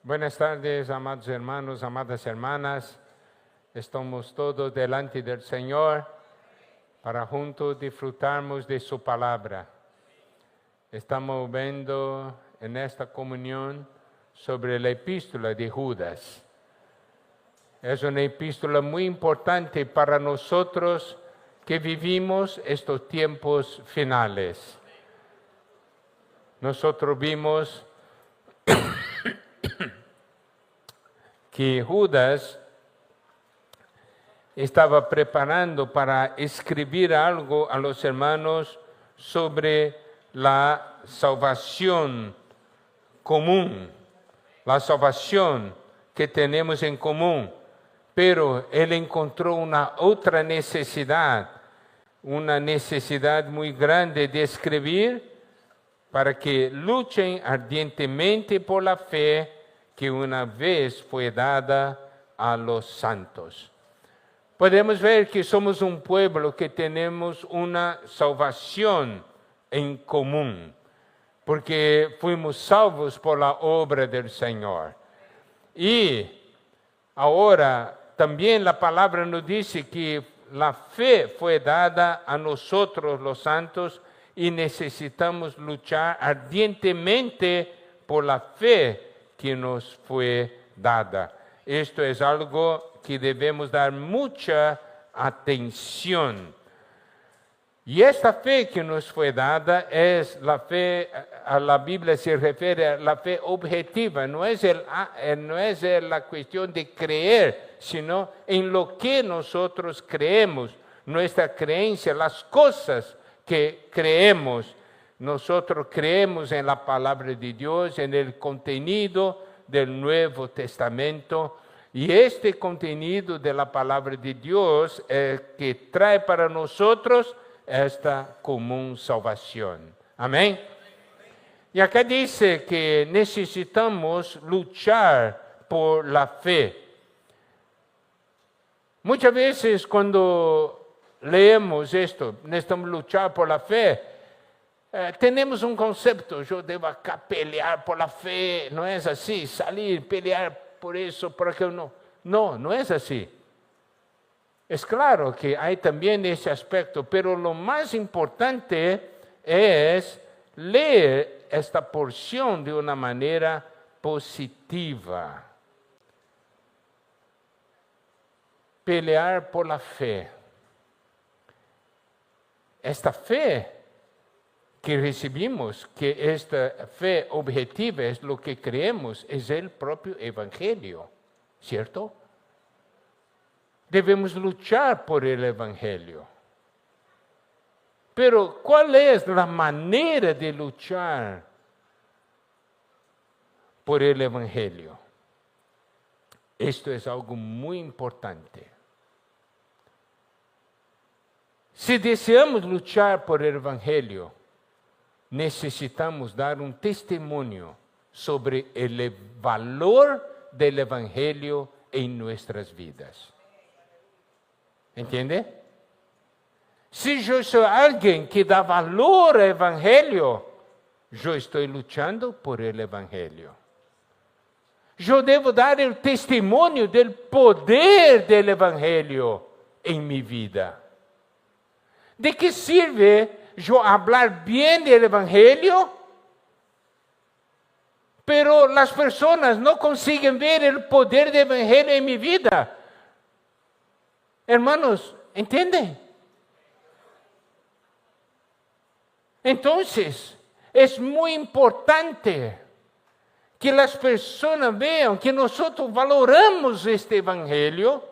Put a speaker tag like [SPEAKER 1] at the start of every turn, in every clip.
[SPEAKER 1] Buenas tardes, amados hermanos, amadas hermanas. Estamos todos delante del Señor para juntos disfrutarmos de su palabra. Estamos viendo en esta comunión sobre la epístola de Judas. Es una epístola muy importante para nosotros que vivimos estos tiempos finales. Nosotros vimos que Judas estaba preparando para escribir algo a los hermanos sobre la salvación común, la salvación que tenemos en común. Pero él encontró una otra necesidad, una necesidad muy grande de escribir para que luchen ardientemente por la fe que una vez fue dada a los santos. Podemos ver que somos un pueblo que tenemos una salvación en común, porque fuimos salvos por la obra del Señor. Y ahora también la palabra nos dice que la fe fue dada a nosotros los santos y necesitamos luchar ardientemente por la fe que nos fue dada. Esto es algo que debemos dar mucha atención. Y esta fe que nos fue dada es la fe, a la Biblia se refiere a la fe objetiva, no es la cuestión de creer, sino en lo que nosotros creemos, nuestra creencia, las cosas que creemos. Nosotros creemos en la palabra de Dios, en el contenido del Nuevo Testamento, y este contenido de la palabra de Dios es que trae para nosotros esta común salvación. Amén. Y acá dice que necesitamos luchar por la fe. Muchas veces cuando leemos esto, necesitamos luchar por la fe, tenemos un concepto, yo debo acá pelear por la fe, no es así, salir, pelear por eso, por aquello, no es así. Es claro que hay también ese aspecto, pero lo más importante es leer esta porción de una manera positiva. Pelear por la fe. Esta fe que recibimos, que esta fe objetiva es lo que creemos, es el propio Evangelio, ¿cierto? Debemos luchar por el Evangelio. Pero, ¿cuál es la manera de luchar por el Evangelio? Esto es algo muy importante. Si deseamos luchar por el Evangelio, necesitamos dar un testimonio sobre el valor del Evangelio en nuestras vidas. ¿Entiende? Si yo soy alguien que da valor al Evangelio, yo estoy luchando por el Evangelio. Yo debo dar el testimonio del poder del Evangelio en mi vida. ¿De qué sirve yo hablar bien del Evangelio, pero las personas no consiguen ver el poder del Evangelio en mi vida? Hermanos, ¿entienden? Entonces, es muy importante que las personas vean que nosotros valoramos este Evangelio,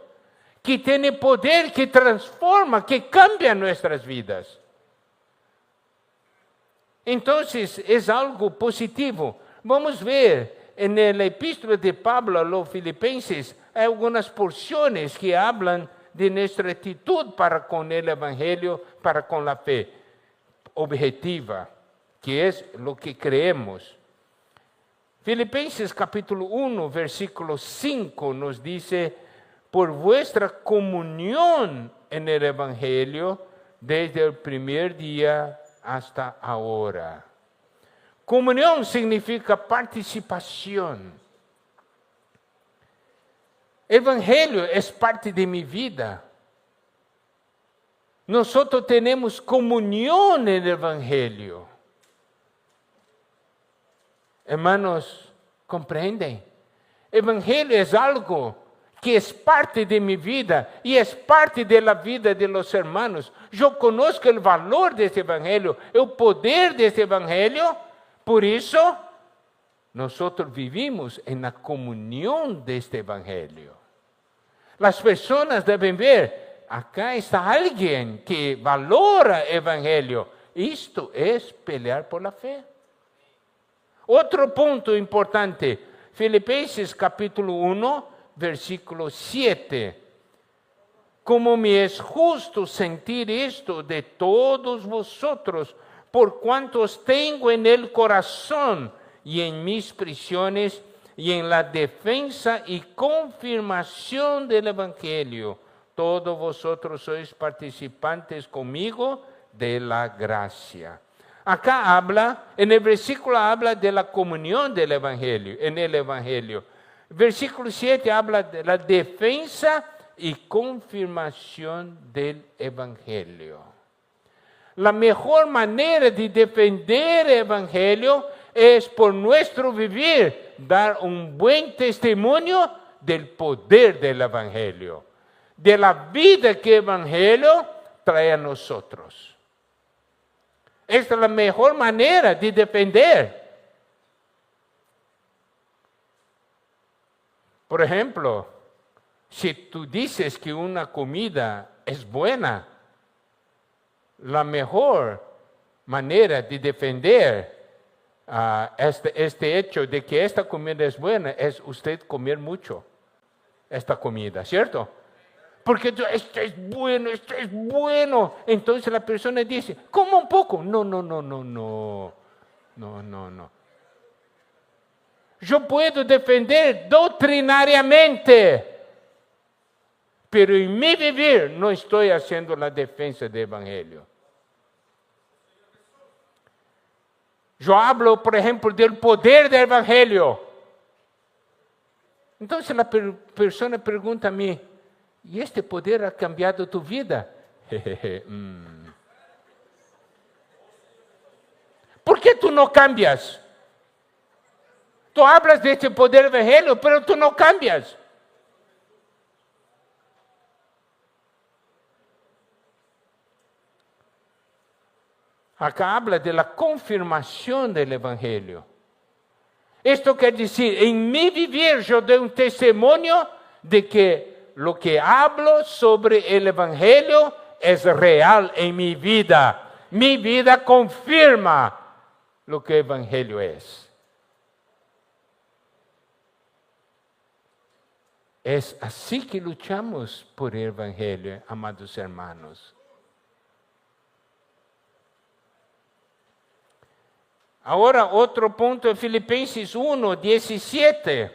[SPEAKER 1] que tiene poder, que transforma, que cambia nuestras vidas. Entonces, es algo positivo. Vamos a ver en la epístola de Pablo a los Filipenses, hay algunas porciones que hablan de nuestra actitud para con el Evangelio, para con la fe objetiva, que es lo que creemos. Filipenses capítulo 1, versículo 5 nos dice: por vuestra comunión en el Evangelio desde el primer día hasta ahora. Comunión significa participación. El Evangelio es parte de mi vida. Nosotros tenemos comunión en el Evangelio. Hermanos, ¿comprenden? El Evangelio es algo que es parte de mi vida y es parte de la vida de los hermanos. Yo conozco el valor de este Evangelio, el poder de este Evangelio. Por eso, nosotros vivimos en la comunión de este Evangelio. Las personas deben ver, acá está alguien que valora el Evangelio. Esto es pelear por la fe. Otro punto importante, Filipenses capítulo 1, versículo 7. Como me es justo sentir esto de todos vosotros, por cuanto os tengo en el corazón y en mis prisiones y en la defensa y confirmación del Evangelio. Todos vosotros sois participantes conmigo de la gracia. Acá habla, en el versículo habla de la comunión del Evangelio, en el Evangelio. Versículo 7 habla de la defensa y confirmación del Evangelio. La mejor manera de defender el Evangelio es por nuestro vivir, dar un buen testimonio del poder del Evangelio, de la vida que el Evangelio trae a nosotros. Esta es la mejor manera de defender. Por ejemplo, si tú dices que una comida es buena, la mejor manera de defender este hecho de que esta comida es buena es usted comer mucho esta comida, ¿cierto? Porque esto es bueno. Entonces la persona dice, ¿cómo un poco? No. Yo puedo defender doctrinariamente, pero en mi vivir no estoy haciendo la defensa del Evangelio. Yo hablo, por ejemplo, del poder del Evangelio. Entonces la persona pregunta a mí, ¿y este poder ha cambiado tu vida? ¿Por qué tú no cambias? Tú hablas de este poder del Evangelio, pero tú no cambias. Acá habla de la confirmación del Evangelio. Esto quiere decir, en mi vivir yo doy un testimonio de que lo que hablo sobre el Evangelio es real en mi vida. Mi vida confirma lo que el Evangelio es. Es así que luchamos por el Evangelio, amados hermanos. Ahora otro punto en Filipenses 1:12.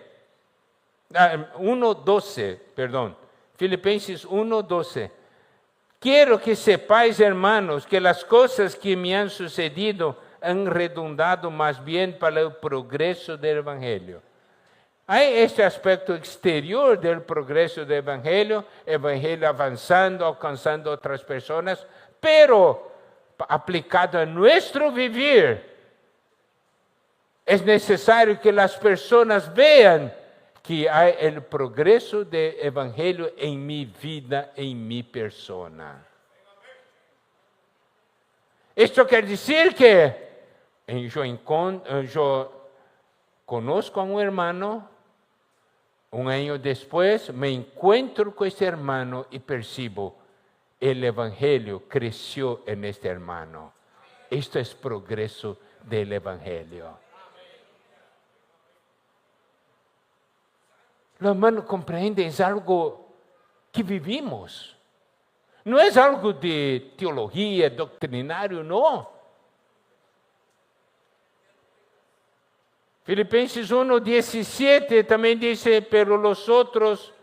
[SPEAKER 1] Filipenses 1:12. Quiero que sepáis, hermanos, que las cosas que me han sucedido han redundado más bien para el progreso del Evangelio. Hay este aspecto exterior del progreso del Evangelio avanzando, alcanzando otras personas, pero aplicado a nuestro vivir, es necesario que las personas vean que hay el progreso del Evangelio en mi vida, en mi persona. Esto quiere decir que yo conozco a un hermano, un año después me encuentro con este hermano y percibo el Evangelio creció en este hermano. Esto es progreso del Evangelio. Los hermanos comprenden, es algo que vivimos. No es algo de teología, doctrinario, no. Filipenses 1:17 también dice, pero los otros,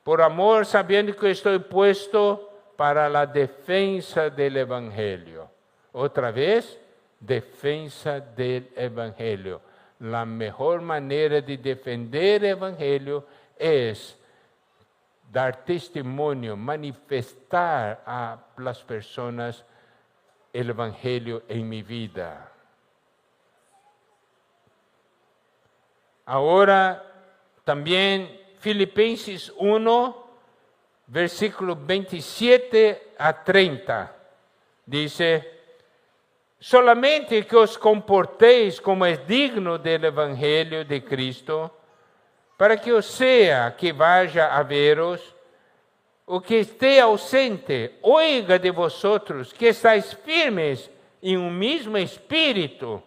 [SPEAKER 1] por amor, sabiendo que estoy puesto para la defensa del Evangelio. Otra vez, defensa del Evangelio. La mejor manera de defender el Evangelio es dar testimonio, manifestar a las personas el Evangelio en mi vida. Ahora también Filipenses 1, versículo 27 a 30, dice: solamente que os comportéis como es digno del Evangelio de Cristo, para que o sea que vaya a veros, o que esté ausente, oiga de vosotros que estáis firmes en un mismo espíritu,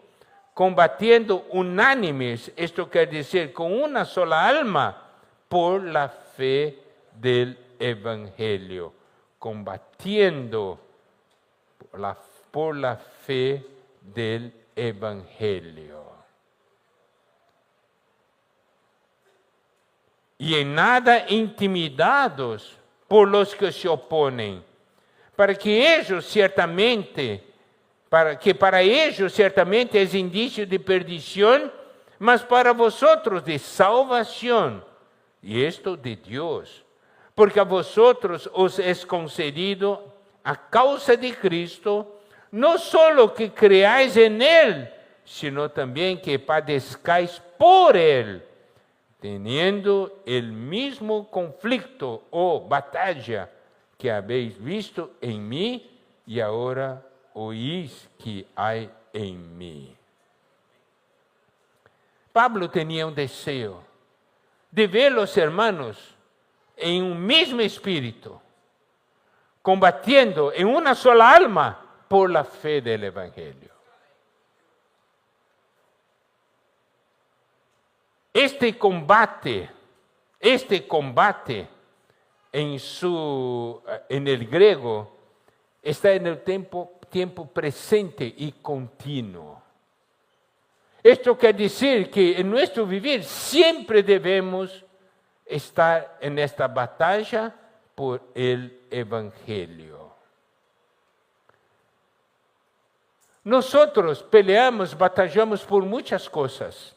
[SPEAKER 1] combatiendo unánimes, esto quiere decir con una sola alma, por la fe del Evangelio, combatiendo por la fe del Evangelio. Y en nada intimidados por los que se oponen, para ellos ciertamente es indicio de perdición, mas para vosotros de salvación, y esto de Dios, porque a vosotros os es concedido a causa de Cristo, no solo que creáis en Él, sino también que padezcáis por Él, teniendo el mismo conflicto o batalla que habéis visto en mí y ahora oís que hay en mí. Pablo tenía un deseo de ver los hermanos en un mismo espíritu, combatiendo en una sola alma por la fe del Evangelio. Este combate en el griego está en el tiempo presente y continuo. Esto quiere decir que en nuestro vivir siempre debemos estar en esta batalla por el Evangelio. Nosotros peleamos, batallamos por muchas cosas.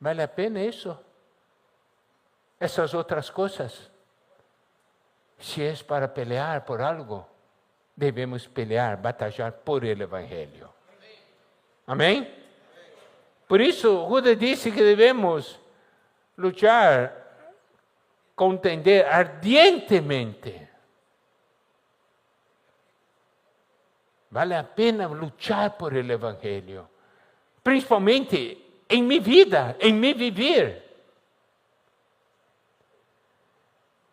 [SPEAKER 1] ¿Vale la pena eso? Esas otras cosas. Si es para pelear por algo, debemos pelear, batallar por el Evangelio. Amén. Por eso Judas dice que debemos luchar, contender ardientemente. Vale la pena luchar por el Evangelio, principalmente en mi vida, en mi vivir.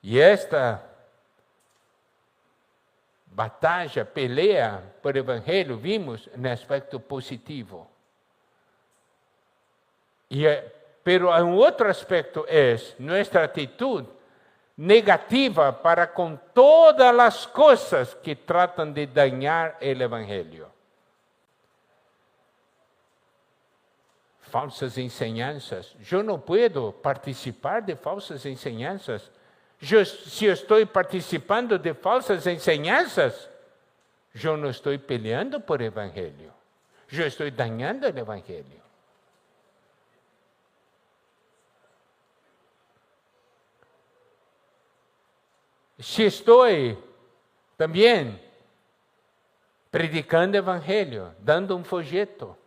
[SPEAKER 1] Y esta batalla, pelea por el Evangelio, vimos en aspecto positivo. Pero un otro aspecto es nuestra actitud negativa para con todas las cosas que tratan de dañar el Evangelio. Falsas enseñanzas. Yo no puedo participar de falsas enseñanzas. Si yo estoy participando de falsas enseñanzas, yo no estoy peleando por el Evangelio. Yo estoy dañando el Evangelio. Si estoy también predicando el Evangelio, dando un folleto,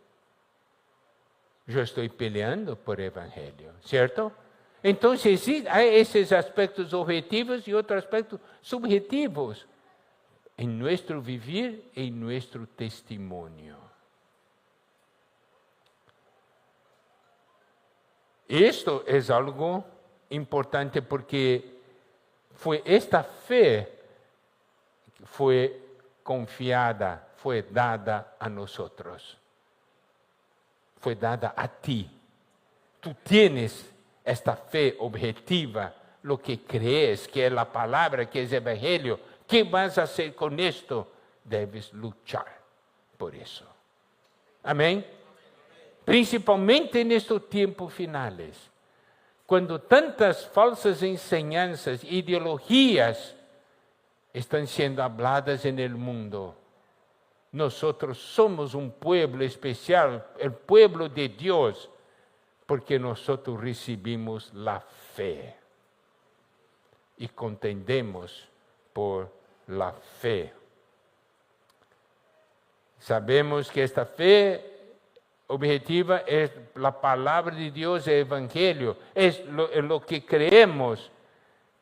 [SPEAKER 1] yo estoy peleando por el Evangelio, ¿cierto? Entonces, sí, hay esos aspectos objetivos y otros aspectos subjetivos en nuestro vivir y en nuestro testimonio. Esto es algo importante porque esta fe fue confiada, fue dada a nosotros. Fue dada a ti. Tú tienes esta fe objetiva, lo que crees, que es la palabra, que es el Evangelio. ¿Qué vas a hacer con esto? Debes luchar por eso. Amén. Principalmente en estos tiempos finales, cuando tantas falsas enseñanzas, ideologías están siendo habladas en el mundo. Nosotros somos un pueblo especial, el pueblo de Dios, porque nosotros recibimos la fe y contendemos por la fe. Sabemos que esta fe objetiva es la palabra de Dios, el Evangelio, es lo que creemos.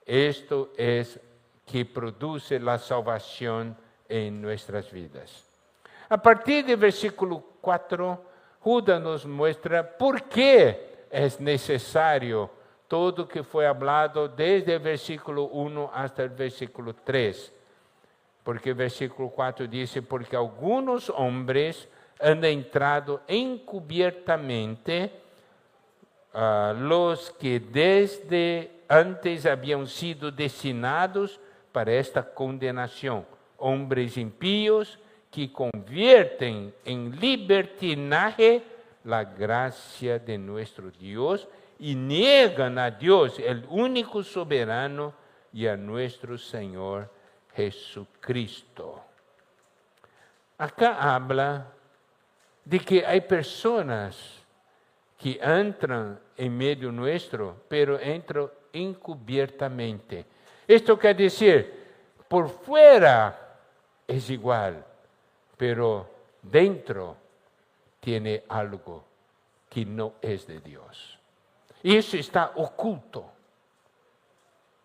[SPEAKER 1] Esto es que produce la salvación en nuestras vidas. A partir del versículo 4, Judas nos muestra por qué es necesario todo lo que fue hablado desde el versículo 1 hasta el versículo 3. Porque el versículo 4 dice, porque algunos hombres han entrado encubiertamente, los que desde antes habían sido destinados para esta condenación, hombres impíos que convierten en libertinaje la gracia de nuestro Dios y niegan a Dios, el único soberano, y a nuestro Señor Jesucristo. Acá habla de que hay personas que entran en medio nuestro, pero entran encubiertamente. Esto quiere decir, por fuera es igual, pero dentro tiene algo que no es de Dios. Y eso está oculto.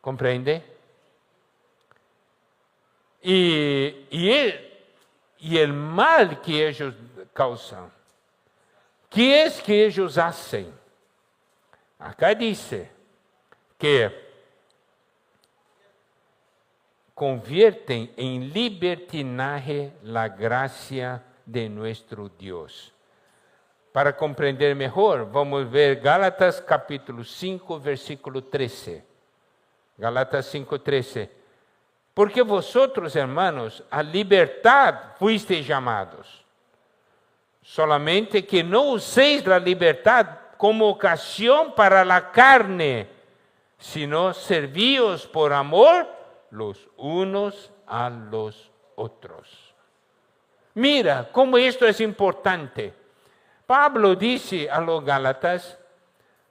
[SPEAKER 1] ¿Comprende? Y el mal que ellos causan, ¿qué es que ellos hacen? Acá dice que convierten en libertinaje la gracia de nuestro Dios. Para compreender mejor, vamos ver Gálatas capítulo 5, versículo 13. Gálatas 5, 13. Porque vosotros, hermanos, a libertad fuisteis llamados. Solamente que no uséis la libertad como ocasión para la carne, sino servíos por amor los unos a los otros. Mira cómo esto es importante. Pablo dice a los Gálatas,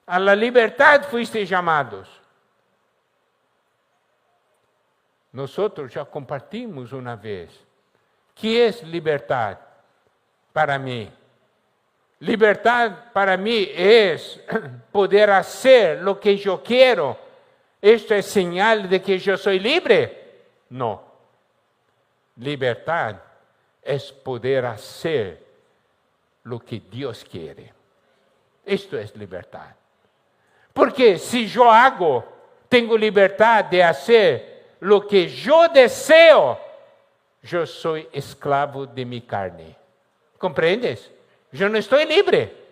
[SPEAKER 1] a la libertad fuisteis llamados. Nosotros ya compartimos una vez. ¿Qué es libertad para mí? Libertad para mí es poder hacer lo que yo quiero. ¿Esto es señal de que yo soy libre? No. Libertad es poder hacer lo que Dios quiere. Esto es libertad. Porque si yo tengo libertad de hacer lo que yo deseo, yo soy esclavo de mi carne. ¿Comprendes? Yo no estoy libre.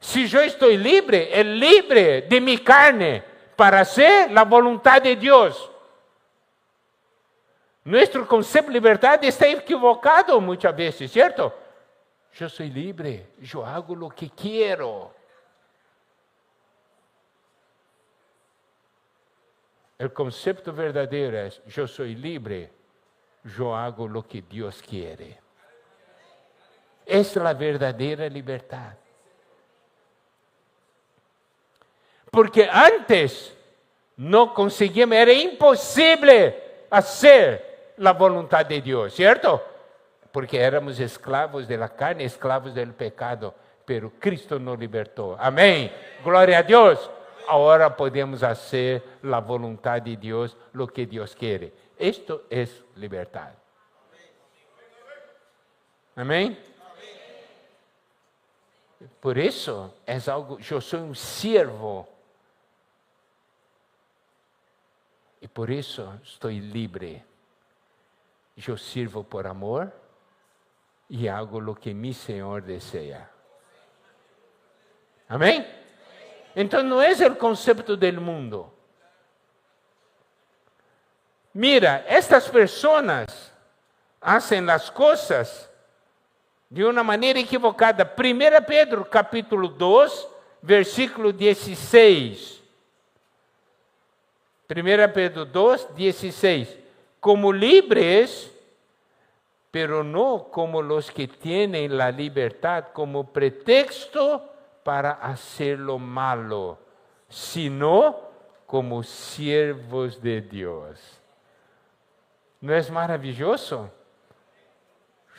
[SPEAKER 1] Si yo estoy libre, es libre de mi carne para hacer la voluntad de Dios. Nuestro concepto de libertad está equivocado muchas veces, ¿cierto? Yo soy libre, yo hago lo que quiero. El concepto verdadero es, yo soy libre, yo hago lo que Dios quiere. Esa es la verdadera libertad. Porque antes no conseguíamos, era imposible hacer la voluntad de Dios, ¿cierto? Porque éramos esclavos de la carne, esclavos del pecado, pero Cristo nos libertó. Amén. Gloria a Dios. Ahora podemos hacer la voluntad de Dios, lo que Dios quiere. Esto es libertad. Amén. Por eso es algo, yo soy un siervo. Y por eso estoy libre. Yo sirvo por amor y hago lo que mi Señor desea. Amén. Entonces no es el concepto del mundo. Mira, estas personas hacen las cosas de una manera equivocada. 1 Pedro capítulo 2, versículo 16. 1 Pedro 2, 16. Como libres, pero no como los que tienen la libertad como pretexto para hacer lo malo, sino como siervos de Dios. ¿No es maravilloso?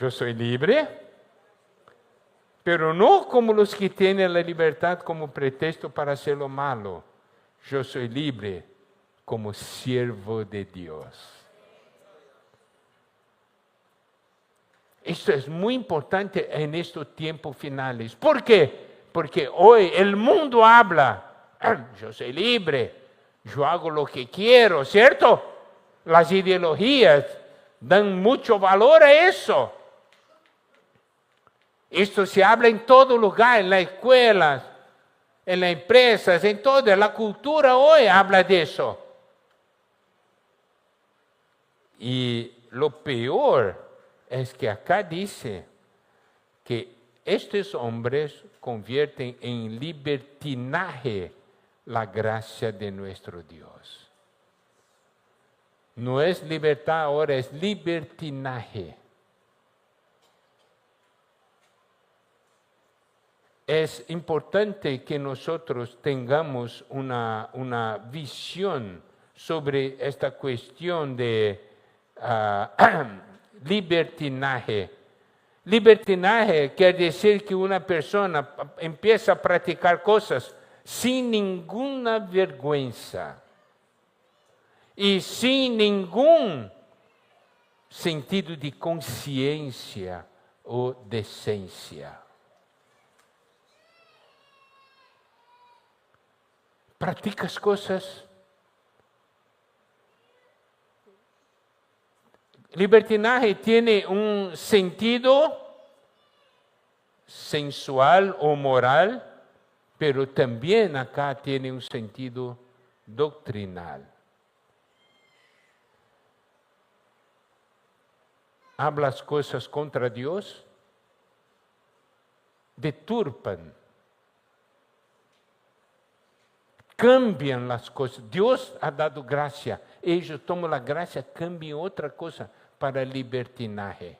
[SPEAKER 1] Yo soy libre, pero no como los que tienen la libertad como pretexto para hacer lo malo. Yo soy libre como siervo de Dios. Esto es muy importante en estos tiempos finales. ¿Por qué? Porque hoy el mundo habla, yo soy libre, yo hago lo que quiero, ¿cierto? Las ideologías dan mucho valor a eso. Esto se habla en todo lugar, en las escuelas, en las empresas, en toda la cultura hoy habla de eso. Y lo peor es que acá dice que estos hombres convierten en libertinaje la gracia de nuestro Dios. No es libertad ahora, es libertinaje. Es importante que nosotros tengamos una visión sobre esta cuestión de libertinaje. Libertinaje quiere decir que una persona empieza a practicar cosas sin ninguna vergüenza y sin ningún sentido de conciencia o decencia. Practicas cosas. Libertinaje tiene un sentido sensual o moral, pero también acá tiene un sentido doctrinal. Hablas cosas contra Dios, deturpan, cambian las cosas. Dios ha dado gracia. Ellos toman la gracia, cambian otra cosa para el libertinaje.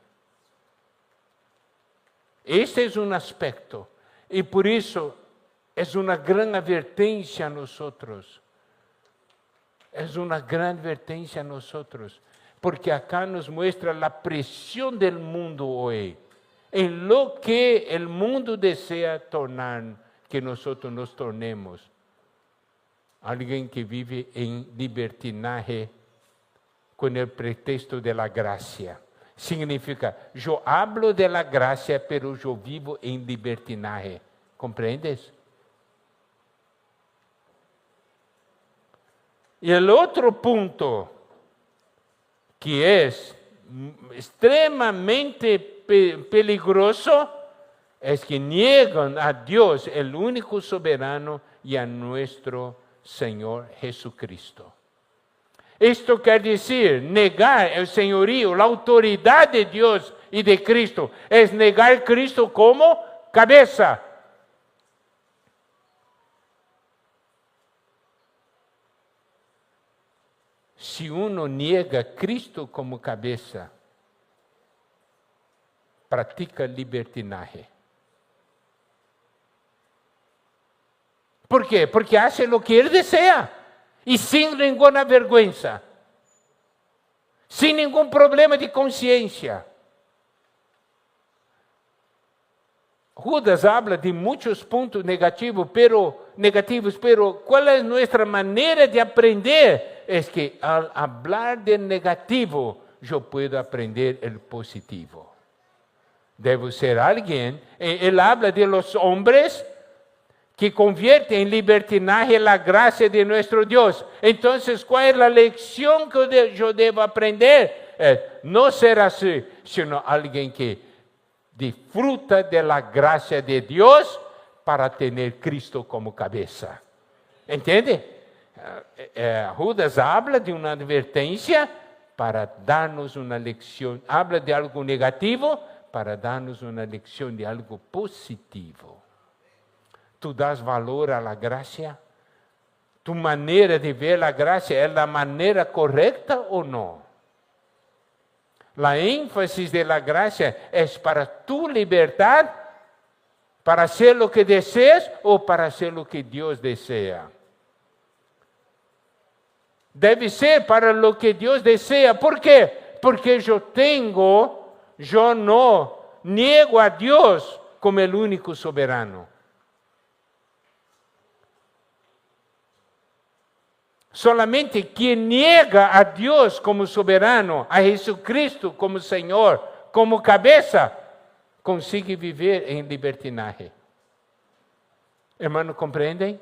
[SPEAKER 1] Este es un aspecto. Y por eso es una gran advertencia a nosotros. Es una gran advertencia a nosotros. Porque acá nos muestra la presión del mundo hoy. En lo que el mundo desea tornar, que nosotros nos tornemos. Alguien que vive en libertinaje con el pretexto de la gracia. Significa, yo hablo de la gracia, pero yo vivo en libertinaje. ¿Comprendes? Y el otro punto, que es extremadamente peligroso, es que niegan a Dios, el único soberano, y a nuestro Señor Jesucristo. Esto quiere decir, negar el señorío, la autoridad de Dios y de Cristo, es negar a Cristo como cabeza. Si uno niega a Cristo como cabeza, practica libertinaje. ¿Por qué? Porque hace lo que él desea y sin ninguna vergüenza, sin ningún problema de conciencia. Judas habla de muchos puntos negativos, pero ¿cuál es nuestra manera de aprender? Es que al hablar del negativo, yo puedo aprender el positivo. Debo ser alguien, él habla de los hombres que convierten en libertinaje la gracia de nuestro Dios. Entonces, ¿cuál es la lección que yo debo aprender? No ser así, sino alguien que disfruta de la gracia de Dios para tener Cristo como cabeza. ¿Entiende? Judas habla de una advertencia para darnos una lección. Habla de algo negativo para darnos una lección de algo positivo. ¿Tú das valor a la gracia? ¿Tu manera de ver la gracia es la manera correcta o no? La énfasis de la gracia es para tu libertad, para hacer lo que deseas o para hacer lo que Dios desea. Debe ser para lo que Dios desea. ¿Por qué? Porque yo no niego a Dios como el único soberano. Solamente quien niega a Dios como soberano, a Jesucristo como Señor, como cabeza, consigue vivir en libertinaje. Hermanos, ¿comprenden?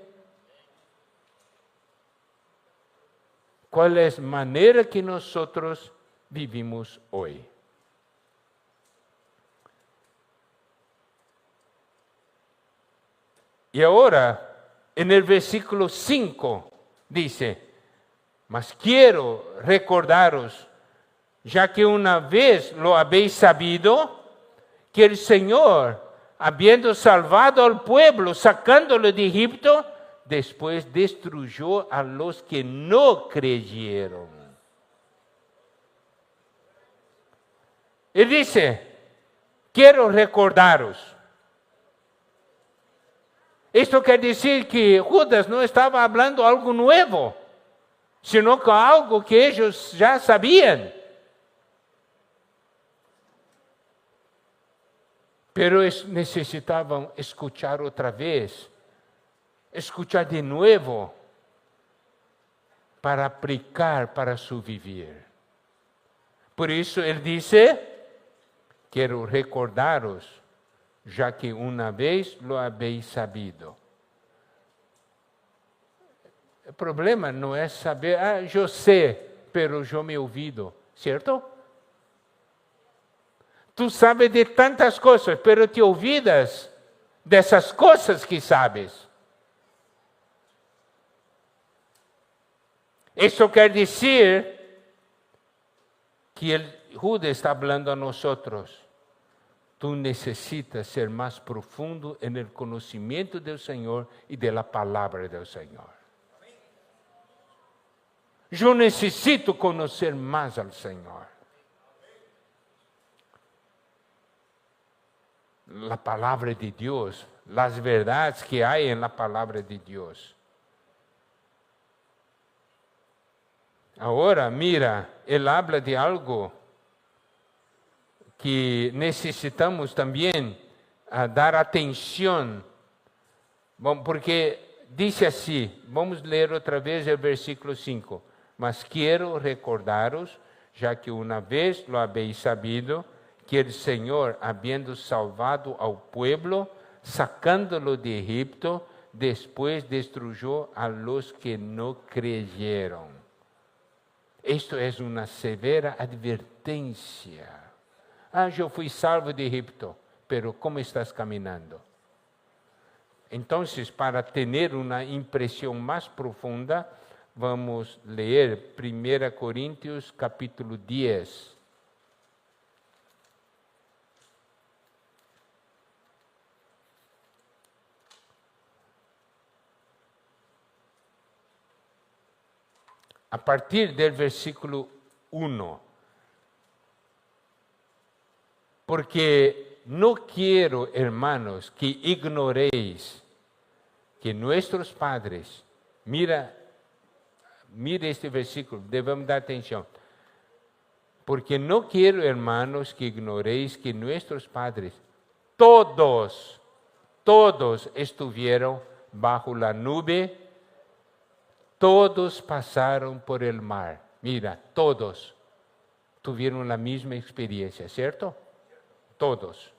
[SPEAKER 1] ¿Cuál es la manera que nosotros vivimos hoy? Y ahora, en el versículo 5, dice, mas quiero recordaros, ya que una vez lo habéis sabido, que el Señor, habiendo salvado al pueblo, sacándolo de Egipto, después destruyó a los que no creyeron. Él dice, quiero recordaros. Esto quiere decir que Judas no estaba hablando algo nuevo, sino que algo que ellos ya sabían. Pero necesitaban escuchar otra vez, escuchar de nuevo, para aplicar para su vivir. Por eso él dice, quiero recordaros, ya que una vez lo habéis sabido. El problema no es saber, yo sé, pero yo me olvido, ¿cierto? Tú sabes de tantas cosas, pero te olvidas de esas cosas que sabes. Eso quiere decir que el Judas está hablando a nosotros. Tú necesitas ser más profundo en el conocimiento del Señor y de la palabra del Señor. Yo necesito conocer más al Señor. La palabra de Dios, las verdades que hay en la palabra de Dios. Ahora, mira, él habla de algo que necesitamos también dar atención, porque dice así, vamos a leer otra vez el versículo 5, mas quiero recordaros, ya que una vez lo habéis sabido, que el Señor, habiendo salvado al pueblo, sacándolo de Egipto, después destruyó a los que no creyeron. Esto es una severa advertencia. Yo fui salvo de Egipto, pero ¿cómo estás caminando? Entonces, para tener una impresión más profunda, vamos a leer 1 Corintios capítulo 10. A partir del versículo 1. Porque no quiero, hermanos, que ignoréis que nuestros padres, mira este versículo, debemos dar atención. Porque no quiero, hermanos, que ignoréis que nuestros padres, todos estuvieron bajo la nube, todos pasaron por el mar. Mira, todos tuvieron la misma experiencia, ¿cierto? Todos.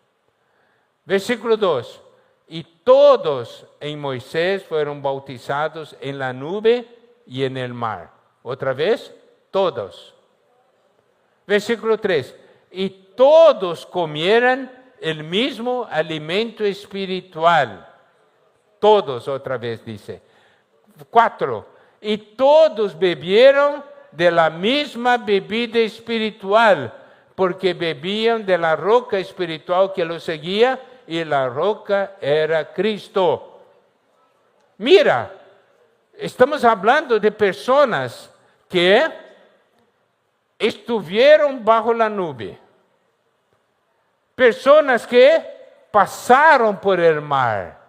[SPEAKER 1] Versículo 2. Y todos en Moisés fueron bautizados en la nube y en el mar. Otra vez, todos. Versículo 3. Y todos comieran el mismo alimento espiritual. Todos, otra vez dice. 4. Y todos bebieron de la misma bebida espiritual, porque bebían de la roca espiritual que los seguía, y la roca era Cristo. Mira, estamos hablando de personas que estuvieron bajo la nube. Personas que pasaron por el mar.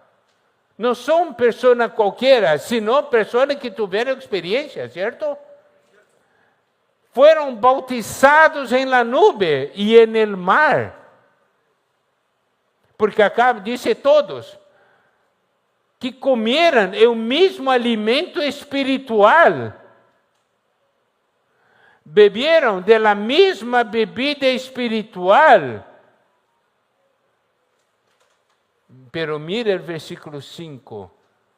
[SPEAKER 1] No son personas cualquiera, sino personas que tuvieron experiencia, ¿cierto? Fueron bautizados en la nube y en el mar. Porque acá dice todos, que comieran el mismo alimento espiritual. Bebieron de la misma bebida espiritual. Pero mira el versículo 5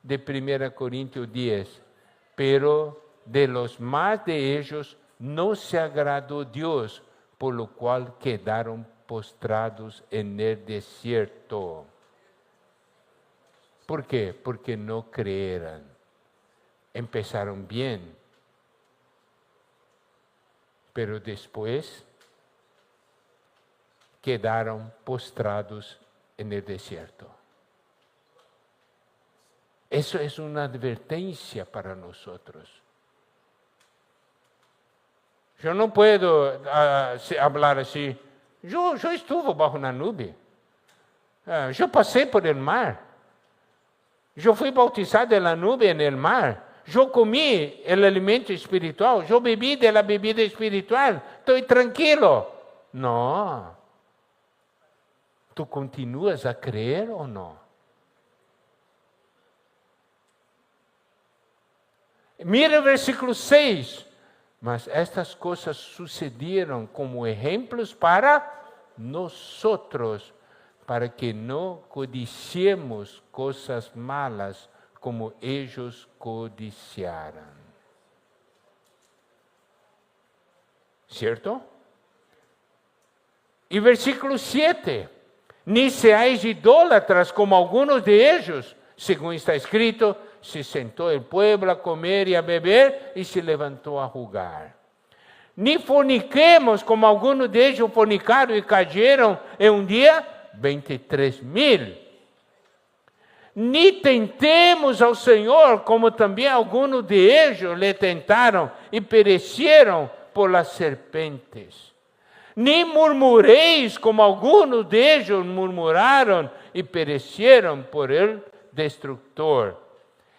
[SPEAKER 1] de 1 Corintios 10. Pero de los más de ellos no se agradó Dios, por lo cual quedaron postrados en el desierto. ¿Por qué? Porque no creyeron. Empezaron bien, pero después quedaron postrados en el desierto. Eso es una advertencia para nosotros. Yo no puedo hablar así. Yo estuve bajo una nube. Yo pasé por el mar. Yo fui bautizado en la nube en el mar. Yo comí el alimento espiritual. Yo bebí de la bebida espiritual. Estoy tranquilo. No. ¿Tú continúas a creer o no? Mira el versículo 6. Mas estas cosas sucedieron como ejemplos para nosotros, para que no codiciemos cosas malas como ellos codiciaran. ¿Cierto? Y versículo 7. Ni seáis idólatras como algunos de ellos, según está escrito, se sentó el pueblo a comer y a beber y se levantó a jugar. Ni forniquemos como algunos de ellos fornicaron y cayeron en un día 23,000. Ni tentemos ao Senhor, como também algunos de ellos le tentaron y perecieron por las serpentes. Ni murmuréis como algunos de ellos murmuraron y perecieron por el destructor.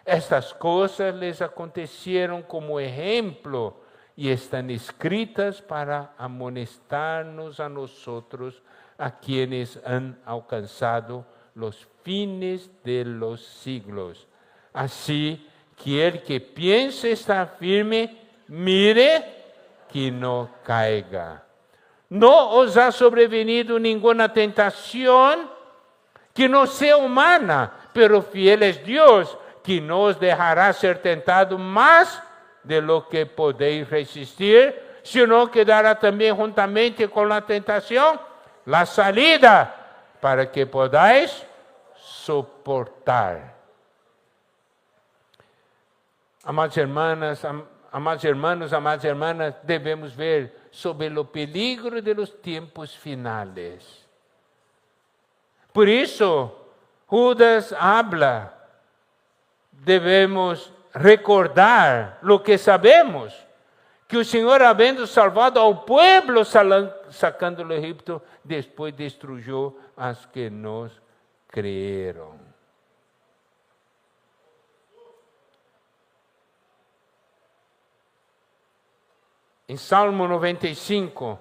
[SPEAKER 1] Estas cosas les acontecieron como ejemplo y están escritas para amonestarnos a nosotros, a quienes han alcanzado los fines de los siglos. Así que el que piense estar firme, mire que no caiga. No os ha sobrevenido ninguna tentación que no sea humana, pero fiel es Dios, que no os dejará ser tentado más de lo que podéis resistir, sino que dará también juntamente con la tentación la salida para que podáis soportar. Amadas hermanas, amados hermanos, amadas hermanas, debemos ver sobre o peligro de los tiempos finales. Por isso, Judas habla. Debemos recordar lo que sabemos, que o Senhor, havendo salvado ao pueblo, sacando do Egipto, depois destruyó as que nos creyeron. Em Salmo 95,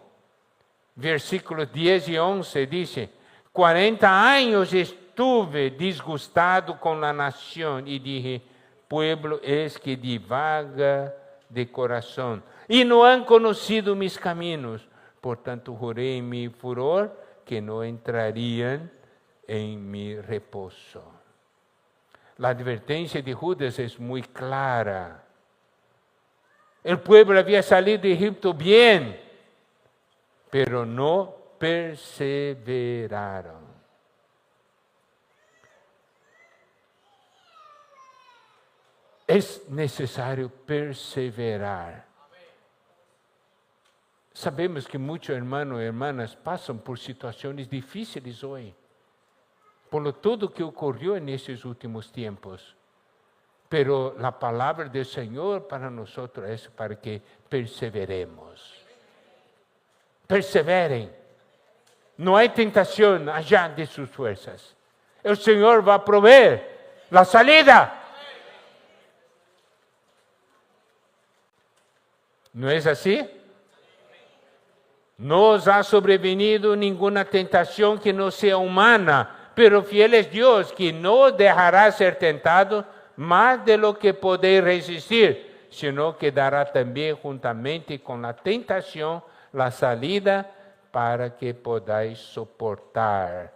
[SPEAKER 1] versículos 10 e 11, diz: 40 anos estuve disgustado com a nação e dije, pueblo es que divaga de coração e não han conocido mis caminos. Portanto, juré en mi furor que no entrarían en mi reposo. La advertencia de Judas es muy clara. El pueblo había salido de Egipto bien, pero no perseveraron. Es necesario perseverar. Sabemos que muitos hermanos e hermanas passam por situações difíceis hoje, por tudo que ocorreu nesses últimos tempos. Pero a palavra do Senhor para nós é para que perseveremos. Perseveren. No hay tentación allá de sus fuerzas. El Señor va a proveer la salida. ¿No es así? No os ha sobrevenido ninguna tentación que no sea humana, pero fiel es Dios, que no os dejará ser tentado más de lo que podéis resistir, sino que dará también juntamente con la tentación la salida para que podáis soportar.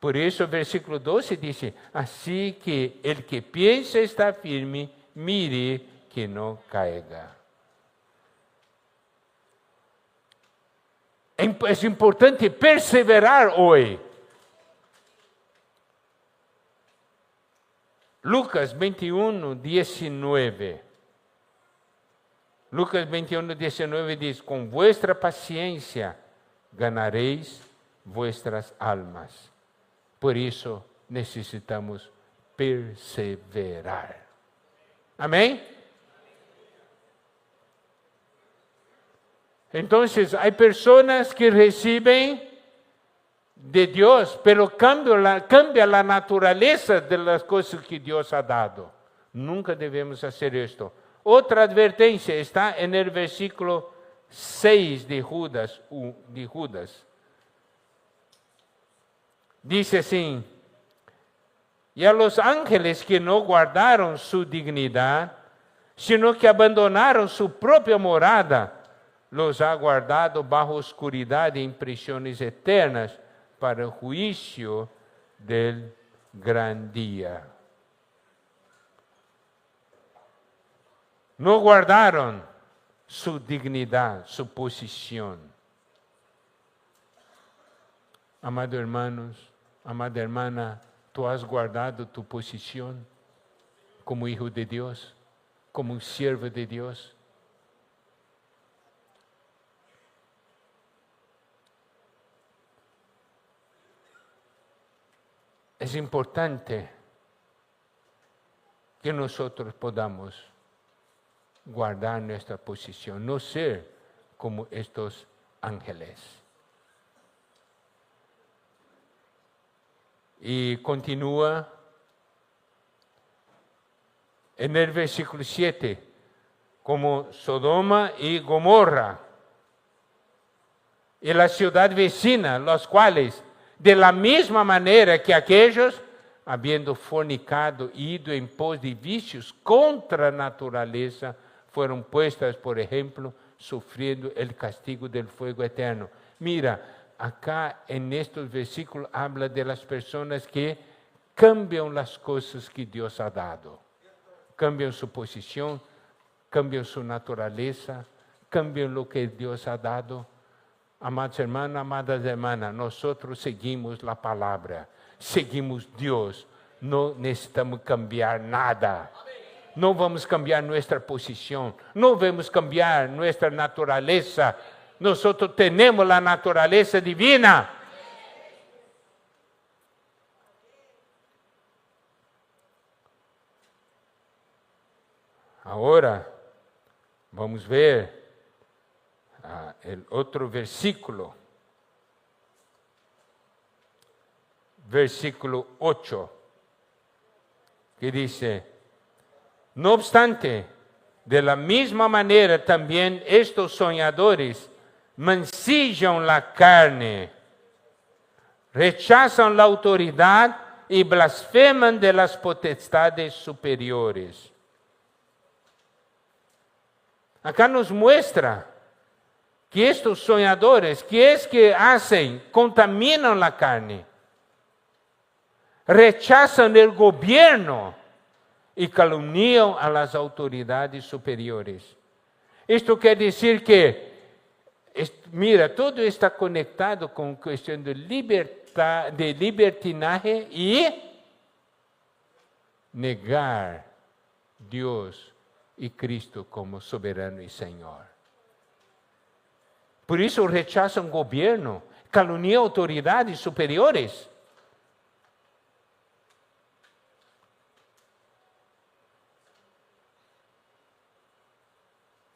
[SPEAKER 1] Por eso el versículo 12 dice, así que el que piensa estar firme, mire que no caiga. Es importante perseverar hoy. Lucas 21, 19. Lucas 21, 19 diz, com vuestra paciência ganareis vuestras almas. Por isso necessitamos perseverar. Amém? Entonces, hay personas que reciben de Dios, pero cambia la naturaleza de las cosas que Dios ha dado. Nunca debemos hacer esto. Otra advertencia está en el versículo 6 de Judas. Dice así, y a los ángeles que no guardaron su dignidad, sino que abandonaron su propia morada, los ha guardado bajo oscuridad en prisiones eternas para el juicio del gran día. No guardaron su dignidad, su posición. Amados hermanos, amada hermana, ¿tú has guardado tu posición como hijo de Dios, como un siervo de Dios? Es importante que nosotros podamos guardar nuestra posición, no ser como estos ángeles. Y continúa en el versículo 7, como Sodoma y Gomorra, y la ciudad vecina, los cuales, de la misma manera que aquellos, habiendo fornicado, ido en pos de vicios contra naturaleza, fueron puestas, por ejemplo, sufriendo el castigo del fuego eterno. Mira, acá en estos versículos habla de las personas que cambian las cosas que Dios ha dado. Cambian su posición, cambian su naturaleza, cambian lo que Dios ha dado. Amados hermanos, amadas hermanas, nosotros seguimos la palabra, seguimos Dios, no necesitamos cambiar nada. No vamos cambiar nuestra posición, no vamos cambiar nuestra naturaleza. Nosotros tenemos la naturaleza divina. Ahora, vamos ver el otro versículo. Versículo 8, que dice, no obstante, de la misma manera también estos soñadores mancillan la carne, rechazan la autoridad y blasfeman de las potestades superiores. Acá nos muestra que estos soñadores, ¿qué es que hacen? Contaminan la carne, rechazan el gobierno y calumnian a las autoridades superiores. Esto quiere decir que, mira, todo está conectado con cuestión de libertad, de libertinaje y negar Dios y Cristo como soberano y Señor. Por eso rechazan gobierno, calumnian autoridades superiores.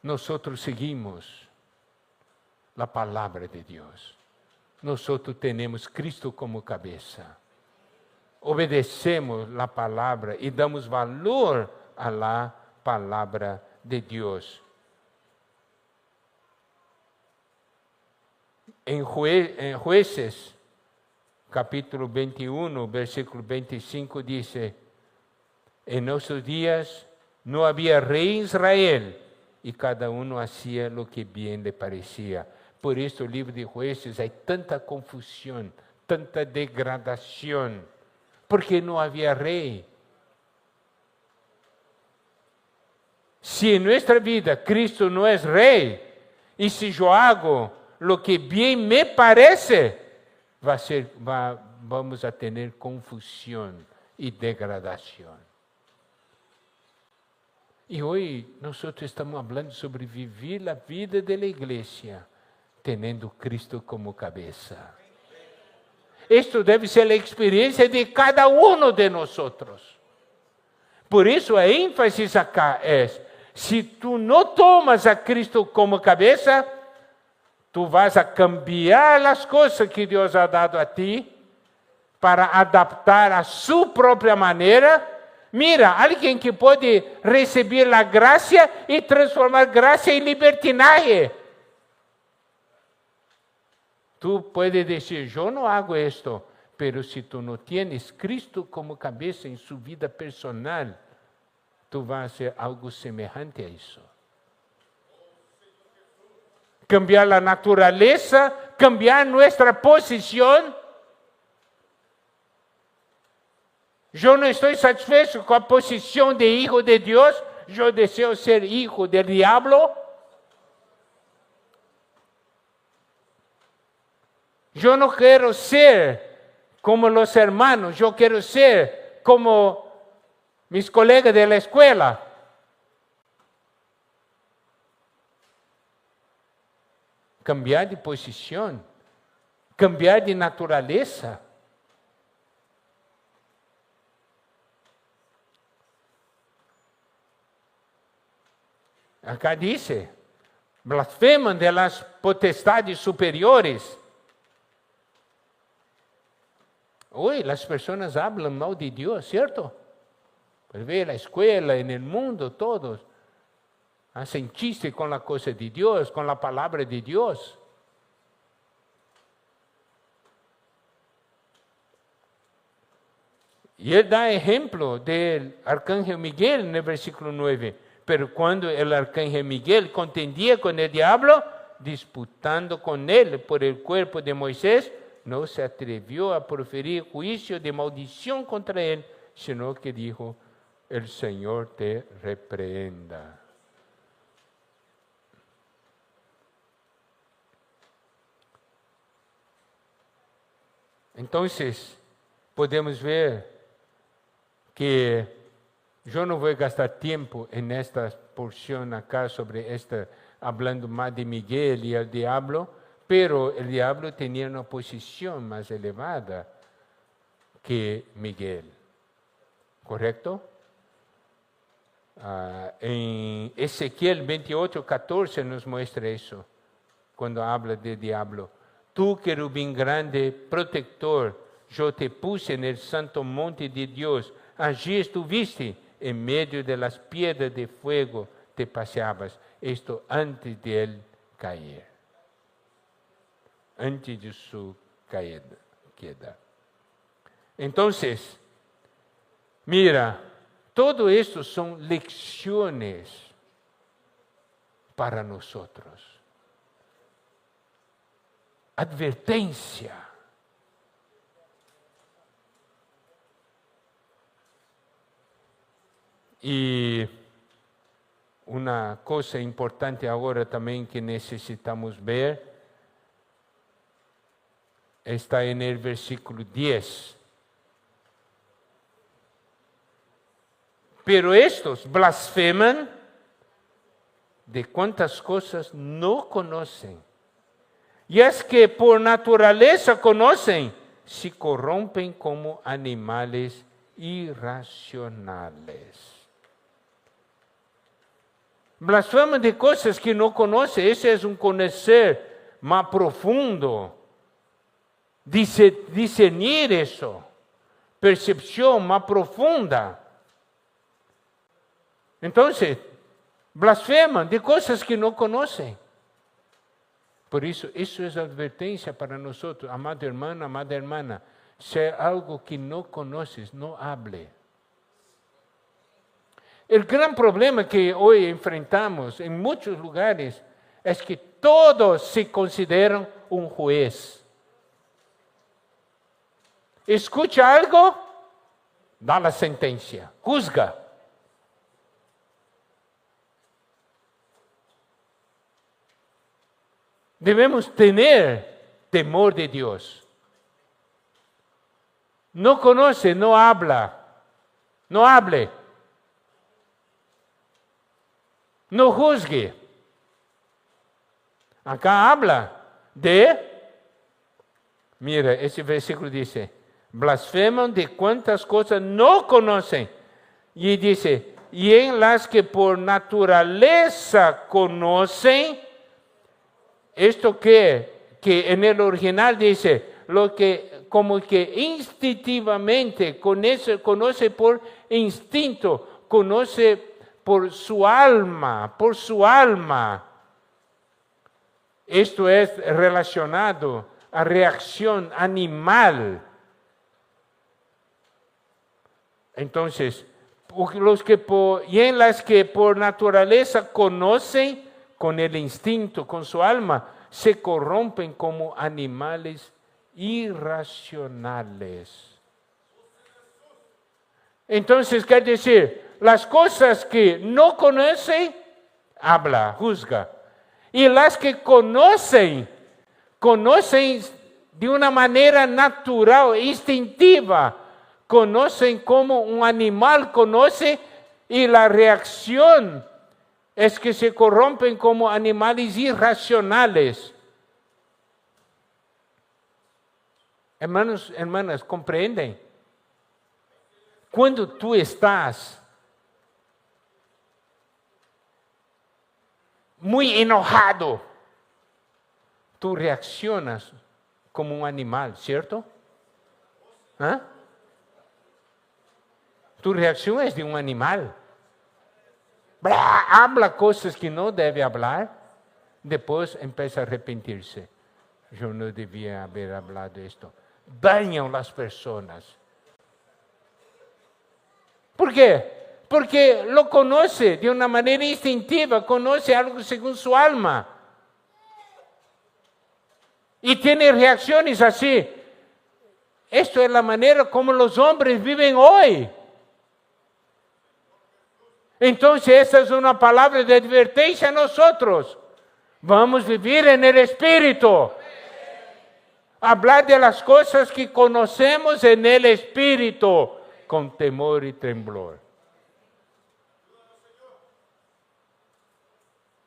[SPEAKER 1] Nosotros seguimos la palabra de Dios. Nosotros tenemos Cristo como cabeza. Obedecemos la palabra y damos valor a la palabra de Dios. En Jueces, capítulo 21, versículo 25, dice: en esos días no había rey en Israel y cada uno hacía lo que bien le parecía. Por eso el libro de Jueces hay tanta confusión, tanta degradación, porque no había rey. Si en nuestra vida Cristo no es rey, y si yo hago lo que bien me parece, vamos a tener confusión y degradación. Y hoy nosotros estamos hablando sobre vivir la vida de la iglesia, teniendo Cristo como cabeza. Esto debe ser la experiencia de cada uno de nosotros. Por eso a énfasis acá es: si tú no tomas a Cristo como cabeza, tú vas a cambiar las cosas que Dios ha dado a ti para adaptar a su propia manera. Mira, alguien que puede recibir la gracia y transformar gracia en libertinaje. Tú puedes decir: yo no hago esto, pero si tú no tienes Cristo como cabeza en su vida personal, tú vas a hacer algo semejante a eso. Cambiar la naturaleza, cambiar nuestra posición. Yo no estoy satisfecho con la posición de hijo de Dios, yo deseo ser hijo del diablo. Yo no quiero ser como los hermanos, yo quiero ser como mis colegas de la escuela. Cambiar de posición, cambiar de naturaleza. Acá dice: blasfeman de las potestades superiores. Hoy las personas hablan mal de Dios, ¿cierto? Pues ve la escuela, en el mundo, todos hacen chiste con la cosa de Dios, con la palabra de Dios. Y él da ejemplo del arcángel Miguel en el versículo 9. Pero cuando el arcángel Miguel contendía con el diablo, disputando con él por el cuerpo de Moisés, no se atrevió a proferir juicio de maldición contra él, sino que dijo: el Señor te reprenda. Entonces, podemos ver que yo no voy a gastar tiempo en esta porción acá sobre esta, hablando más de Miguel y el diablo, pero el diablo tenía una posición más elevada que Miguel. ¿Correcto? En Ezequiel 28:14 nos muestra eso, cuando habla del diablo. Tú, querubín grande, protector, yo te puse en el santo monte de Dios. Allí estuviste, en medio de las piedras de fuego te paseabas. Esto antes de él caer. Antes de su queda. Entonces, mira, todo esto son lecciones para nosotros. Advertencia. Y una cosa importante ahora también que necesitamos ver está en el versículo 10. Pero estos blasfeman de cuantas cosas no conocen. Y es que por naturaleza conocen, se corrompen como animales irracionales. Blasfeman de cosas que no conocen. Ese es un conocer más profundo, discernir eso, percepción más profunda. Entonces, blasfeman de cosas que no conocen. Por eso es advertencia para nosotros, amado hermano, amada hermana. Si hay algo que no conoces, no hable. El gran problema que hoy enfrentamos en muchos lugares es que todos se consideran un juez. Escucha algo, da la sentencia, juzga. Debemos tener temor de Dios. No conoce, no habla. No hable. No juzgue. Acá habla mira, ese versículo dice, blasfeman de cuantas cosas no conocen. Y dice, y en las que por naturaleza conocen, esto que en el original dice, lo que como que instintivamente conoce por instinto, conoce por su alma. Esto es relacionado a reacción animal. Entonces, y en las que por naturaleza conocen, con el instinto, con su alma, se corrompen como animales irracionales. Entonces, ¿qué decir? Las cosas que no conocen, habla, juzga. Y las que conocen de una manera natural, instintiva. Conocen como un animal conoce y la reacción es que se corrompen como animales irracionales. Hermanos, hermanas, ¿comprenden? Cuando tú estás muy enojado, tú reaccionas como un animal, ¿cierto? ¿Ah? Tu reacción es de un animal. Habla cosas que no debe hablar, después empieza a arrepentirse. Yo no debía haber hablado esto. Dañan las personas. ¿Por qué? Porque lo conoce de una manera instintiva, conoce algo según su alma. Y tiene reacciones así. Esto es la manera como los hombres viven hoy. Entonces, esa es una palabra de advertencia a nosotros. Vamos a vivir en el Espíritu. Hablar de las cosas que conocemos en el Espíritu, con temor y temblor.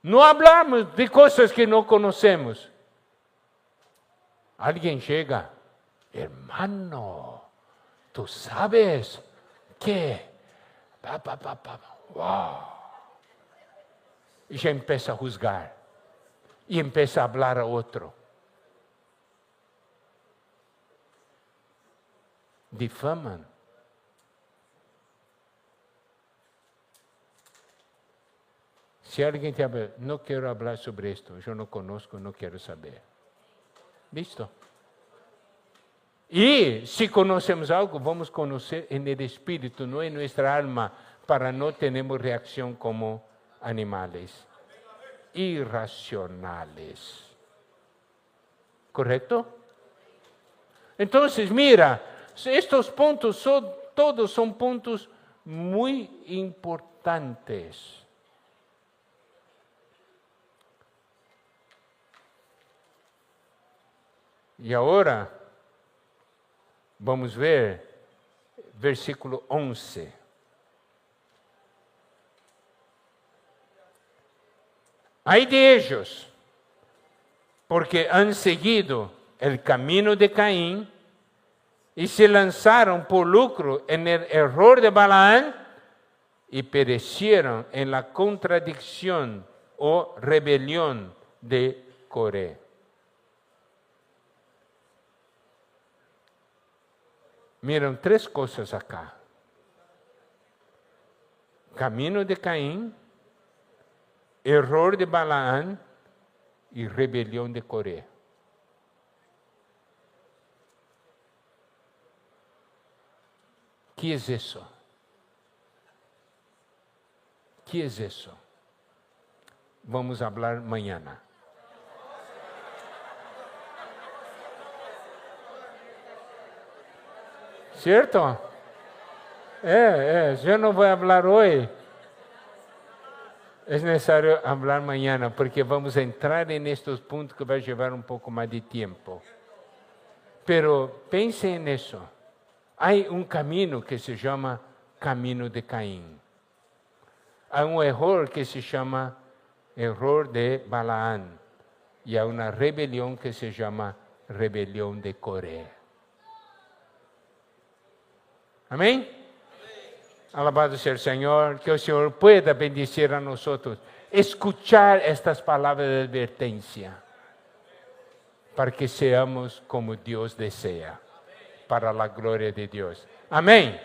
[SPEAKER 1] No hablamos de cosas que no conocemos. Alguien llega, hermano, tú sabes que... Wow. Y ya empieza a juzgar. Y empieza a hablar a otro. Difaman. Si alguien te habla, no quiero hablar sobre esto, yo no conozco, no quiero saber. ¿Listo? Y si conocemos algo, vamos a conocer en el espíritu, no en nuestra alma, para no tener reacción como animales irracionales. ¿Correcto? Entonces, mira, estos puntos todos son puntos muy importantes. Y ahora vamos a ver versículo 11. Hay de ellos, porque han seguido el camino de Caín y se lanzaron por lucro en el error de Balaam y perecieron en la contradicción o rebelión de Coré. Miren, 3 cosas acá. Camino de Caín, error de Balaam y rebelión de Coré. ¿Qué es eso? ¿Qué es eso? Vamos a hablar mañana. ¿Cierto? Yo no voy a hablar hoy. Es necesario hablar mañana porque vamos a entrar en estos puntos que va a llevar un poco más de tiempo. Pero pense en eso. Hay un camino que se llama camino de Caín. Hay un error que se llama error de Balaam. Y hay una rebelión que se llama rebelión de Coré. Amén. Alabado sea el Señor, que el Señor pueda bendecir a nosotros, escuchar estas palabras de advertencia, para que seamos como Dios desea, para la gloria de Dios. Amén.